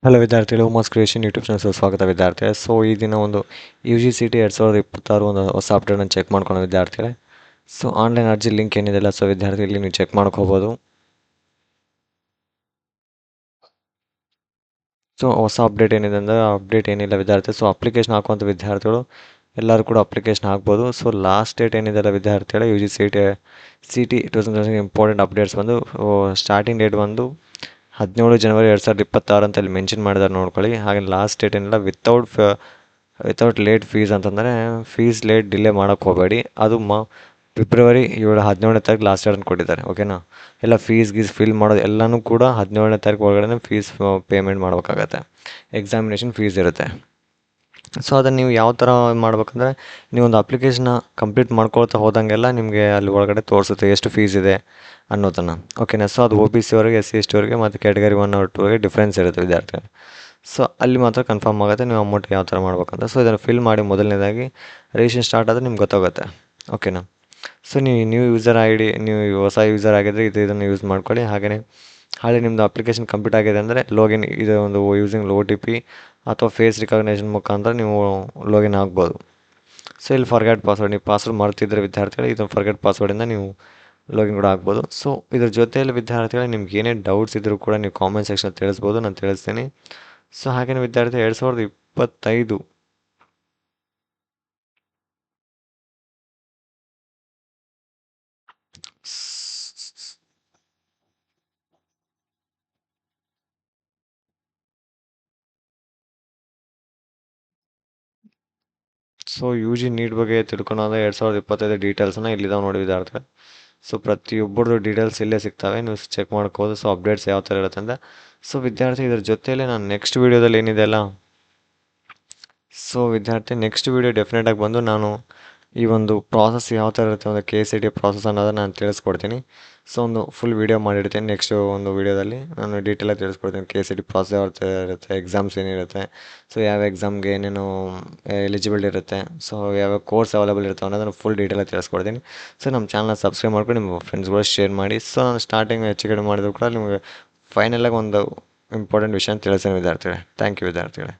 Hello ವಿದ್ಯಾರ್ಥಿಗಳು, Uma's creation YouTube ಚಾನಲ್ಗೆ ಸ್ವಾಗತ ವಿದ್ಯಾರ್ಥಿಗಳೇ. ಸೊ ಈ ದಿನ ಒಂದು ಯು ಜಿ ಸಿ ಟಿ 2026 ಒಂದು ಹೊಸ ಅಪ್ಡೇಟ್ನ ಚೆಕ್ ಮಾಡ್ಕೊಂಡು ವಿದ್ಯಾರ್ಥಿಗಳೇ. ಸೊ ಆನ್ಲೈನ್ ಅರ್ಜಿ ಲಿಂಕ್ ಏನಿದೆಲ್ಲ, ಸೊ ವಿದ್ಯಾರ್ಥಿ ಇಲ್ಲಿ ನೀವು ಚೆಕ್ ಮಾಡ್ಕೋಬೋದು. ಸೊ ಹೊಸ ಅಪ್ಡೇಟ್ ಏನಿದೆ ಅಂದರೆ ಅಪ್ಡೇಟ್ ಏನಿಲ್ಲ ವಿದ್ಯಾರ್ಥಿ. ಸೊ ಅಪ್ಲಿಕೇಶನ್ ಹಾಕುವಂಥ ವಿದ್ಯಾರ್ಥಿಗಳು ಎಲ್ಲರೂ ಕೂಡ ಅಪ್ಲಿಕೇಶನ್ ಹಾಕ್ಬೋದು. ಸೊ ಲಾಸ್ಟ್ ಡೇಟ್ ಏನಿದೆಲ್ಲ ವಿದ್ಯಾರ್ಥಿಗಳೇ, U G C T 2026 important updates ಬಂದು ಸ್ಟಾರ್ಟಿಂಗ್ ಡೇಟ್ ಬಂದು 17 ಜನವರಿ 2026 ಅಂತ ಇಲ್ಲಿ ಮೆನ್ಷನ್ ಮಾಡಿದ್ದಾರೆ, ನೋಡ್ಕೊಳ್ಳಿ. ಹಾಗೆ ಲಾಸ್ಟ್ ಡೇಟ್ ಏನಿಲ್ಲ, ವಿತೌಟ್ ಲೇಟ್ ಫೀಸ್ ಅಂತಂದರೆ ಫೀಸ್ ಲೇಟ್ ಡಿಲೇ ಮಾಡೋಕ್ಕೆ ಹೋಗಬೇಡಿ. ಅದು ಫೆಬ್ರವರಿ 17ನೇ ತಾರೀಕು ಲಾಸ್ಟ್ ಡೇಟ್ ಅಂತ ಕೊಟ್ಟಿದ್ದಾರೆ, ಓಕೆನಾ. ಎಲ್ಲ ಗೀಸ್ ಫಿಲ್ ಮಾಡೋದು ಎಲ್ಲನೂ ಕೂಡ 17ನೇ ತಾರೀಕು ಒಳಗಡೆ ಫೀಸ್ ಪೇಮೆಂಟ್ ಮಾಡಬೇಕಾಗತ್ತೆ. ಎಕ್ಸಾಮಿನೇಷನ್ ಫೀಸ್ ಇರುತ್ತೆ. ಸೊ ಅದನ್ನು ನೀವು ಯಾವ ಥರ ಮಾಡ್ಬೇಕಂದ್ರೆ, ನೀವೊಂದು ಅಪ್ಲಿಕೇಶನ್ನ ಕಂಪ್ಲೀಟ್ ಮಾಡ್ಕೊಳ್ತಾ ಹೋದಂಗೆಲ್ಲ ನಿಮಗೆ ಅಲ್ಲಿ ಒಳಗಡೆ ತೋರಿಸುತ್ತೆ ಎಷ್ಟು ಫೀಸ್ ಇದೆ ಅನ್ನೋದನ್ನು, ಓಕೆನಾ. ಸೊ ಅದು OBC ಅವರಿಗೆ, SC ST ಅವರಿಗೆ ಮತ್ತು ಕ್ಯಾಟಗರಿ 1 or 2 ಡಿಫ್ರೆನ್ಸ್ ಇರುತ್ತೆ ವಿದ್ಯಾರ್ಥಿಗಳು. ಸೊ ಅಲ್ಲಿ ಮಾತ್ರ ಕನ್ಫರ್ಮ್ ಆಗುತ್ತೆ ನೀವು ಅಮೌಂಟ್ ಯಾವ ಥರ ಮಾಡ್ಬೇಕಂತ. ಸೊ ಇದನ್ನು ಫಿಲ್ ಮಾಡಿ ಮೊದಲನೇದಾಗಿ ರಿಜಿಸ್ಟ್ರೇಷನ್ ಸ್ಟಾರ್ಟ್ ಆದರೆ ನಿಮ್ಗೆ ಗೊತ್ತಾಗುತ್ತೆ, ಓಕೆನಾ. ಸೊ ನೀವು ನೀವು ಹೊಸ ಯೂಸರ್ ಆಗಿದ್ದರೆ ಇದನ್ನು ಯೂಸ್ ಮಾಡ್ಕೊಳ್ಳಿ. ಹಾಗೆಯೇ ಹಾಗೆ ನಿಮ್ಮದು ಅಪ್ಲಿಕೇಶನ್ ಕಂಪ್ಲೀಟ್ ಆಗಿದೆ ಅಂದರೆ ಲಾಗಿನ್, ಇದು ಒಂದು ಯೂಸಿಂಗ್ OTP ಅಥವಾ ಫೇಸ್ ರಿಕಗ್ನೇಷನ್ ಮುಖಾಂತರ ನೀವು ಲಾಗಿನ್ ಆಗ್ಬೋದು. ಸೊ ಇಲ್ಲಿ ಫರ್ಗೆಟ್ ಪಾಸ್ವರ್ಡ್, ನೀವು ಪಾಸ್ವರ್ಡ್ ಮರ್ತಿದ್ರೆ ವಿದ್ಯಾರ್ಥಿಗಳು ಇದನ್ನು ಫರ್ಗೆಟ್ ಪಾಸ್ವರ್ಡಿಂದ ನೀವು ಲಾಗಿನ್ ಕೂಡ ಆಗ್ಬೋದು. ಸೊ ಇದ್ರ ಜೊತೆಯಲ್ಲಿ ವಿದ್ಯಾರ್ಥಿಗಳು ನಿಮ್ಗೆ ಏನೇ ಡೌಟ್ಸ್ ಇದ್ದರೂ ಕೂಡ ನೀವು ಕಾಮೆಂಟ್ ಸೆಕ್ಷನ್ ತಿಳಿಸ್ಬೋದು, ನಾನು ತಿಳಿಸ್ತೀನಿ. ಸೊ ಹಾಗೆಯೇ ವಿದ್ಯಾರ್ಥಿ 2025 ಸೊ UG ನೀಟ್ ಬಗ್ಗೆ ತಿಳ್ಕೊಳೋದು 2025 ಡೀಟೇಲ್ಸ್ನ ಇಲ್ಲಿದಾವೆ ನೋಡಿ ವಿದ್ಯಾರ್ಥಿಗಳು. ಸೊ ಪ್ರತಿಯೊಬ್ಬರದ್ದು ಡೀಟೇಲ್ಸ್ ಇಲ್ಲೇ ಸಿಗ್ತವೆ, ನೀವು ಚೆಕ್ ಮಾಡ್ಕೋಬೋದು. ಸೊ ಅಪ್ಡೇಟ್ಸ್ ಯಾವ ಥರ ಇರುತ್ತೆ ಅಂತ. ಸೊ ವಿದ್ಯಾರ್ಥಿ ಇದ್ರ ಜೊತೆಯಲ್ಲಿ ನಾನು ನೆಕ್ಸ್ಟ್ ವೀಡಿಯೋದಲ್ಲಿ ಏನಿದೆ ಅಲ್ಲ, ಸೊ ವಿದ್ಯಾರ್ಥಿ ನೆಕ್ಸ್ಟ್ ವೀಡಿಯೋ ಡೆಫಿನೆಟಾಗಿ ಬಂದು ನಾನು ಈ ಒಂದು ಪ್ರಾಸೆಸ್ ಯಾವ ಥರ ಇರುತ್ತೆ, ಒಂದು KCET ಪ್ರಾಸೆಸ್ ಅನ್ನೋದನ್ನು ನಾನು ತಿಳಿಸ್ಕೊಡ್ತೀನಿ. ಸೊ ಒಂದು ಫುಲ್ ವೀಡಿಯೋ ಮಾಡಿರ್ತೀನಿ. ನೆಕ್ಸ್ಟ್ ಒಂದು ವೀಡಿಯೋದಲ್ಲಿ ನಾನು ಡೀಟೇಲಾಗಿ ತಿಳಿಸ್ಕೊಡ್ತೀನಿ KCET ಪ್ರಾಸೆಸ್ ಯಾವ ಥರ ಇರುತ್ತೆ, ಎಕ್ಸಾಮ್ಸ್ ಏನಿರುತ್ತೆ, ಸೊ ಯಾವ ಎಕ್ಸಾಮ್ಗೆ ಏನೇನು ಎಲಿಜಿಬಲ್ ಇರುತ್ತೆ, ಸೊ ಯಾವ ಕೋರ್ಸ್ ಅವೈಲೇಬಲ್ ಇರುತ್ತೆ ಅನ್ನೋದನ್ನು ಫುಲ್ ಡೀಟೇಲಾಗಿ ತಿಳಿಸ್ಕೊಡ್ತೀನಿ. ಸೊ ನಮ್ಮ ಚಾನಲ್ನ ಸಬ್ಸ್ಕ್ರೈಬ್ ಮಾಡ್ಕೊಂಡು ನಿಮ್ಮ ಫ್ರೆಂಡ್ಸ್ಗಳು ಶೇರ್ ಮಾಡಿ. ಸೊ ನಾನು ಸ್ಟಾರ್ಟಿಂಗ್ ಹೆಚ್ಚು ಕಡಿಮೆ ಮಾಡಿದ್ರು ಕೂಡ ನಿಮಗೆ ಫೈನಲಾಗಿ ಒಂದು ಇಂಪಾರ್ಟೆಂಟ್ ವಿಷಯ ತಿಳಿಸ್ತೀನಿ ವಿದ್ಯಾರ್ಥಿಗಳೇ. ಥ್ಯಾಂಕ್ ಯು ವಿದ್ಯಾರ್ಥಿಗಳೇ.